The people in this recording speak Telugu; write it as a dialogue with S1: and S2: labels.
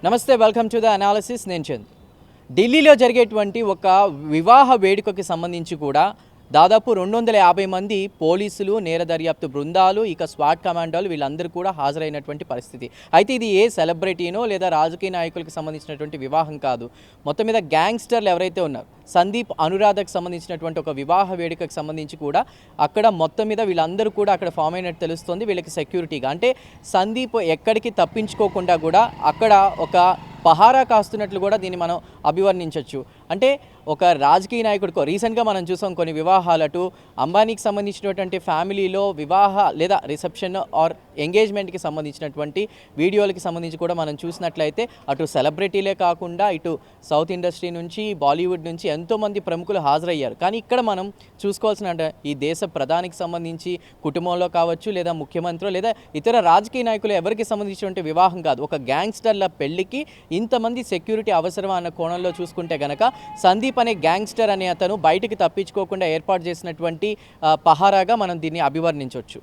S1: నమస్తే, వెల్కమ్ టు ద అనాలిసిస్. నేను చంద్. ఢిల్లీలో జరిగేటువంటి ఒక వివాహ వేడుకకి సంబంధించి కూడా దాదాపు 250 మంది పోలీసులు, నేర దర్యాప్తు బృందాలు, ఇక స్వాట్ కమాండోలు వీళ్ళందరూ కూడా హాజరైనటువంటి పరిస్థితి. అయితే ఇది ఏ సెలబ్రిటీనో లేదా రాజకీయ నాయకులకు సంబంధించినటువంటి వివాహం కాదు. మొత్తం మీద గ్యాంగ్స్టర్లు ఎవరైతే ఉన్నారో సందీప్ అనురాధకు సంబంధించినటువంటి ఒక వివాహ వేడుకకు సంబంధించి కూడా అక్కడ మొత్తం మీద వీళ్ళందరూ కూడా అక్కడ ఫామ్ అయినట్టు తెలుస్తుంది. వీళ్ళకి సెక్యూరిటీగా అంటే సందీప్ ఎక్కడికి తప్పించుకోకుండా కూడా అక్కడ ఒక పహారా కాస్తున్నట్లు కూడా దీన్ని మనం అభివర్ణించవచ్చు. అంటే ఒక రాజకీయ నాయకుడికో రీసెంట్గా మనం చూసాం కొన్ని వివాహాలు, అటు అంబానీకి సంబంధించినటువంటి ఫ్యామిలీలో వివాహ లేదా రిసెప్షన్ ఆర్ ఎంగేజ్మెంట్కి సంబంధించినటువంటి వీడియోలకి సంబంధించి కూడా మనం చూసినట్లయితే అటు సెలబ్రిటీలే కాకుండా ఇటు సౌత్ ఇండస్ట్రీ నుంచి, బాలీవుడ్ నుంచి ఎంతోమంది ప్రముఖులు హాజరయ్యారు. కానీ ఇక్కడ మనం చూసుకోవాల్సిన ఈ దేశ ప్రధానికి సంబంధించి కుటుంబంలో కావచ్చు, లేదా ముఖ్యమంత్రి లేదా ఇతర రాజకీయ నాయకులు ఎవరికి సంబంధించినటువంటి వివాహం కాదు. ఒక గ్యాంగ్స్టర్ల పెళ్లికి ఇంతమంది సెక్యూరిటీ అవసరమా అన్న కోణంలో చూసుకుంటే గనక సందీప్ అనే గ్యాంగ్స్టర్ అనే అతను బయటికి తప్పించుకోకుండా ఏర్పాటు చేసినటువంటి పహారాగా మనం దీన్ని అభివర్ణించవచ్చు.